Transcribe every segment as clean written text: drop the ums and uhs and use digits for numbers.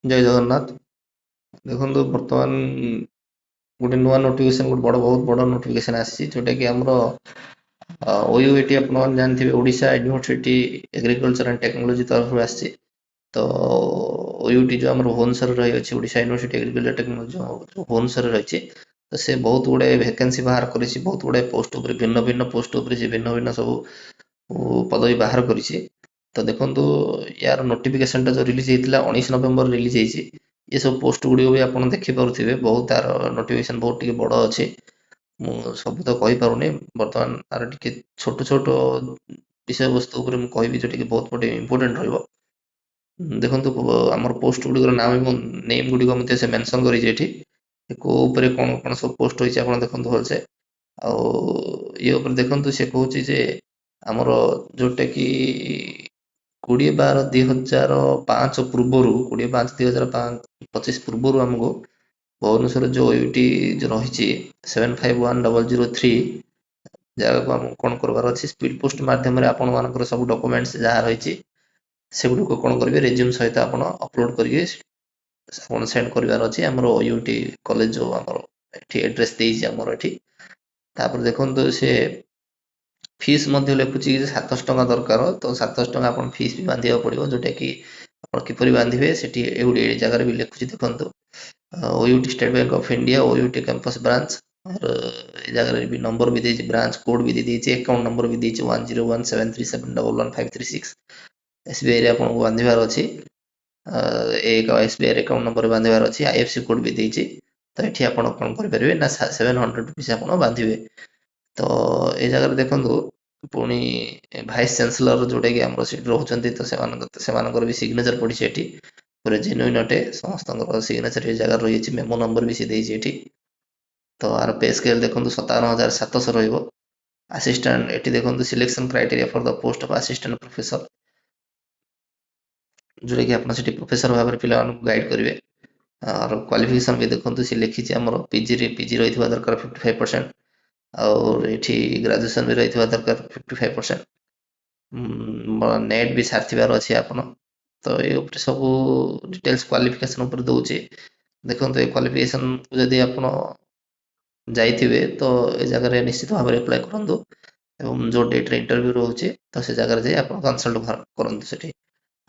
ଜୟ ଜଗନ୍ନାଥ। ଦେଖନ୍ତୁ ବର୍ତ୍ତମାନ ଗୋଟେ ନୂଆ ନୋଟିଫିକେସନ୍ ଗୋଟେ ବହୁତ ବଡ଼ ନୋଟିଫିକେସନ୍ ଆସିଛି ଯୋଉଟାକି ଆମର OUET ଆପଣମାନେ ଜାଣିଥିବେ Odisha university agriculture and technology ତରଫରୁ ଆସିଛି। ତ OUET ଯେଉଁ ଆମର ଭୁବନେଶ୍ୱରରେ ରହିଅଛି ଓଡ଼ିଶା ୟୁନିଭର୍ସିଟି ଏଗ୍ରିକଲଚର ଟେକ୍ନୋଲୋଜି ଯେଉଁ ଭୁବନେଶ୍ୱରରେ ରହିଛି, ତ ସେ ବହୁତ ଗୁଡ଼ାଏ ଭ୍ୟାକେନ୍ସି ବାହାର କରିଛି, ବହୁତ ଗୁଡ଼ାଏ ପୋଷ୍ଟ ଉପରେ ଭିନ୍ନ ଭିନ୍ନ ପୋଷ୍ଟ ଉପରେ ସେ ଭିନ୍ନ ଭିନ୍ନ ସବୁ ପଦବୀ ବାହାର କରିଛି। ତ ଦେଖନ୍ତୁ ୟାର ନୋଟିଫିକେସନଟା ଯେଉଁ ରିଲିଜ୍ ହେଇଥିଲା 19 ନଭେମ୍ବର ରିଲିଜ୍ ହେଇଛି। ଏସବୁ ପୋଷ୍ଟ ଗୁଡ଼ିକ ବି ଆପଣ ଦେଖିପାରୁଥିବେ, ବହୁତ ତାର ନୋଟିଫିକେସନ ବହୁତ ଟିକେ ବଡ଼ ଅଛି। ମୁଁ ସବୁ ତ କହିପାରୁନି, ବର୍ତ୍ତମାନ ତାର ଟିକେ ଛୋଟ ଛୋଟ ବିଷୟବସ୍ତୁ ଉପରେ ମୁଁ କହିବି ଯୋଉଟାକି ବହୁତ ଗୋଟେ ଇମ୍ପୋର୍ଟାଣ୍ଟ ରହିବ। ଦେଖନ୍ତୁ ଆମର ପୋଷ୍ଟ ଗୁଡ଼ିକର ନାମ ଏବଂ ନେମ୍ ଗୁଡ଼ିକ ମଧ୍ୟ ସେ ମେନସନ୍ କରିଛି ଏଠି। କୋଉ ଉପରେ କ'ଣ କ'ଣ ସବୁ ପୋଷ୍ଟ ହୋଇଛି ଆପଣ ଦେଖନ୍ତୁ ଭଲସେ। ଆଉ ଇଏ ଉପରେ ଦେଖନ୍ତୁ ସେ କହୁଛି ଯେ ଆମର ଯୋଉଟାକି 20/12/2005 ପୂର୍ବରୁ 20/5/2025 ପୂର୍ବରୁ ଆମକୁ ଭୁବନେଶ୍ୱର ଯେଉଁ OUET ଯେଉଁ ରହିଛି 751003 ଜାଗାକୁ ଆମକୁ କ'ଣ କରିବାର ଅଛି, ସ୍ପିଡ୍ ପୋଷ୍ଟ ମାଧ୍ୟମରେ ଆପଣମାନଙ୍କର ସବୁ ଡକୁମେଣ୍ଟସ୍ ଯାହା ରହିଛି ସେଗୁଡ଼ିକୁ କ'ଣ କରିବେ, ରେଜ୍ୟୁମ୍ ସହିତ ଆପଣ ଅପଲୋଡ଼ କରିକି ଆପଣ ସେଣ୍ଡ କରିବାର ଅଛି ଆମର OUET କଲେଜ ଯେଉଁ ଆମର ଏଠି ଆଡ୍ରେସ୍ ଦେଇଛି ଆମର ଏଠି। ତାପରେ ଦେଖନ୍ତୁ ସେ ଫିସ୍ ମଧ୍ୟ ଲେଖୁଛି ଯେ 700 ଟଙ୍କା ଦରକାର, ତ 700 ଟଙ୍କା ଆପଣ ଫିସ୍ ବି ବାନ୍ଧିବାକୁ ପଡ଼ିବ, ଯୋଉଟାକି ଆପଣ କିପରି ବାନ୍ଧିବେ ସେଠି ଏ ଜାଗାରେ ବି ଲେଖୁଛି ଦେଖନ୍ତୁ। OUET state bank of India OUET campus branch, और ଏ ଜାଗାରେ ବି ନମ୍ବର ବି ଦେଇଛି, ବ୍ରାଞ୍ଚ କୋଡ୍ ବି ଦେଇଛି, ଆକାଉଣ୍ଟ ନମ୍ବର ବି ଦେଇଛି 101737111536। SBIରେ ଆପଣଙ୍କୁ ବାନ୍ଧିବାର ଅଛି, SBI ଆକାଉଣ୍ଟ ନମ୍ବର ବାନ୍ଧିବାର ଅଛି, IFSC କୋଡ୍ ବି ଦେଇଛି। ତ ଏଠି ଆପଣ କ'ଣ କରିପାରିବେ ନା 700 ରୁପିସ୍ ଆପଣ ବାନ୍ଧିବେ। ତ ଏ ଜାଗାରେ ଦେଖନ୍ତୁ ପୁଣି ଭାଇସ୍ ଚାନ୍ସେଲର ଯୋଉଟାକି ଆମର ସେଠି ରହୁଛନ୍ତି, ତ ସେମାନଙ୍କର ବି ସିଗ୍ନେଚର ପଡ଼ିଛି ଏଠି, ପୁରା ଜେନୁଇନ୍ ଅଟେ, ସମସ୍ତଙ୍କର ସିଗ୍ନେଚର ଏ ଜାଗାରେ ରହିଛି, ମେମୋ ନମ୍ବର ବି ସେ ଦେଇଛି ଏଠି। ତ ଆର ପେ ସ୍କେଲ୍ ଦେଖନ୍ତୁ 57,700 ରହିବ। ଆସିଷ୍ଟାଣ୍ଟ ଏଠି ଦେଖନ୍ତୁ selection criteria for the post of assistant professor, ଯୋଉଟାକି ଆପଣ ସେଠି ପ୍ରଫେସର ଭାବରେ ପିଲାମାନଙ୍କୁ ଗାଇଡ୍ କରିବେ। और क्वालिफिकेशन भी देखो सी लिखी आमर PG रही दरकार 55%, ଆଉ ଏଠି ଗ୍ରାଜୁଏସନ୍ ବି ରହିଥିବା ଦରକାର 55%। ନେଟ୍ ବି ସାରିଥିବାର ଅଛି ଆପଣ। ତ ଏ ଉପରେ ସବୁ ଡିଟେଲ୍ସ କ୍ୱାଲିଫିକେସନ୍ ଉପରେ ଦେଉଛି। ଦେଖନ୍ତୁ ଏ କ୍ୱାଲିଫିକେସନ୍କୁ ଯଦି ଆପଣ ଯାଇଥିବେ ତ ଏ ଜାଗାରେ ନିଶ୍ଚିତ ଭାବରେ ଆପ୍ଲାଏ କରନ୍ତୁ, ଏବଂ ଯେଉଁ ଡେଟ୍ରେ ଇଣ୍ଟରଭ୍ୟୁ ରହୁଛି ତ ସେ ଜାଗାରେ ଯାଇ ଆପଣ କନସଲ୍ଟ କରନ୍ତୁ ସେଠି।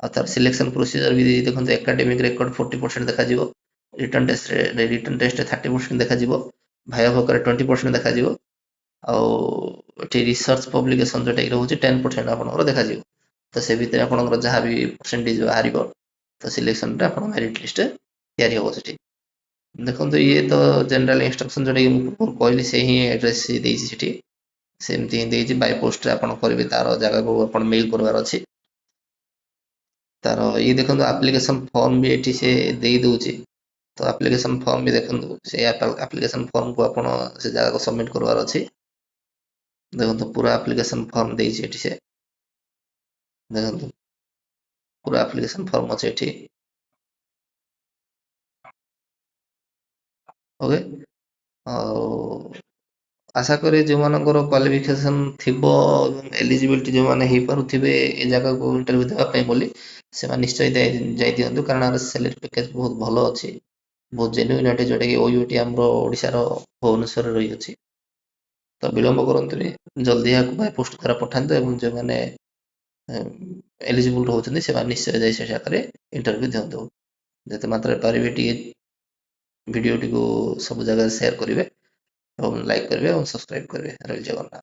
ଆଉ ତାର ସିଲେକ୍ସନ୍ ପ୍ରୋସିଜର ବି ଦେଖନ୍ତୁ, ଏକାଡେମିକ୍ ରେକର୍ଡ 40% ଦେଖାଯିବ, ରିଟର୍ନ ଟେଷ୍ଟରେ 30% ଦେଖାଯିବ, ଭାଇବା ଭୋକରେ 20% ଦେଖାଯିବ, ଆଉ ଏଠି ରିସର୍ଚ୍ଚ ପବ୍ଲିକେସନ୍ ଯୋଉଟାକି ରହୁଛି 10% ଆପଣଙ୍କର ଦେଖାଯିବ। ତ ସେ ଭିତରେ ଆପଣଙ୍କର ଯାହା ବି ପରସେଣ୍ଟେଜ ବାହାରିବ ତ ସିଲେକ୍ସନରେ ଆପଣ ମେରିଟ୍ ଲିଷ୍ଟ ତିଆରି ହେବ ସେଠି। ଦେଖନ୍ତୁ ଇଏ ତ ଜେନେରାଲ ଇନଷ୍ଟ୍ରକ୍ସନ୍ ଯୋଉଟାକି ମୁଁ ପୂର୍ବରୁ କହିଲି, ସେ ହିଁ ଆଡ୍ରେସ୍ ଦେଇଛି ସେଠି, ସେମିତି ହିଁ ଦେଇଛି। ବାଇ ପୋଷ୍ଟରେ ଆପଣ କରିବେ, ତାର ଜାଗାକୁ ଆପଣ ମେଲ୍ କରିବାର ଅଛି। ତାର ଇଏ ଦେଖନ୍ତୁ ଆପ୍ଲିକେସନ୍ ଫର୍ମ ବି ଏଠି ସେ ଦେଇ ଦେଉଛି। ତ ଆପ୍ଲିକେସନ୍ ଫର୍ମ ବି ଦେଖନ୍ତୁ, ସେ ଆପ୍ଲିକେସନ୍ ଫର୍ମକୁ ଆପଣ ସେ ଜାଗାକୁ ସବମିଟ୍ କରିବାର ଅଛି। ଦେଖନ୍ତୁ ପୁରା ଆପ୍ଲିକେସନ୍ ଫର୍ମ ଦେଇଛି ଏଠି ସେ, ଦେଖନ୍ତୁ ପୁରା ଆପ୍ଲିକେସନ୍ ଫର୍ମ ଅଛି ଏଠି। ଓକେ, ଆଉ ଆଶା କରେ ଯେଉଁମାନଙ୍କର କ୍ୱାଲିଫିକେସନ୍ ଥିବ ଏବଂ ଏଲିଜିବିଲିଟି ଯେଉଁମାନେ ହେଇପାରୁଥିବେ ଏ ଜାଗାକୁ ଇଣ୍ଟରଭ୍ୟୁ ଦେବା ପାଇଁ ବୋଲି, ସେମାନେ ନିଶ୍ଚୟ ଯାଇ ଦିଅନ୍ତୁ, କାରଣ ସାଲାରୀ ପ୍ୟାକେଜ୍ ବହୁତ ଭଲ ଅଛି, ବହୁତ ଜେନ୍ୟୁଇନ୍ ଅଟେ, ଯୋଉଟାକି OUET ଆମର ଓଡ଼ିଶାର ଭୁବନେଶ୍ୱରରେ ରହିଅଛି। ତ ବିଳମ୍ବ କରନ୍ତୁନି, ଜଲ୍ଦି ଏହାକୁ ବାଇ ପୋଷ୍ଟ ଦ୍ୱାରା ପଠାନ୍ତୁ, ଏବଂ ଯେଉଁମାନେ ଏଲିଜିବୁଲ୍ ରହୁଛନ୍ତି ସେମାନେ ନିଶ୍ଚୟ ଯାଇ ସେ ଜାଗାରେ ଇଣ୍ଟରଭ୍ୟୁ ଦିଅନ୍ତୁ। ଯେତେ ମାତ୍ରାରେ ପାରିବେ ଟିକେ ଭିଡ଼ିଓଟିକୁ ସବୁ ଜାଗାରେ ସେୟାର କରିବେ, ଏବଂ ଲାଇକ୍ କରିବେ ଏବଂ ସବସ୍କ୍ରାଇବ୍ କରିବେ। ରହିଲି, ଜଗନ୍ନାଥ।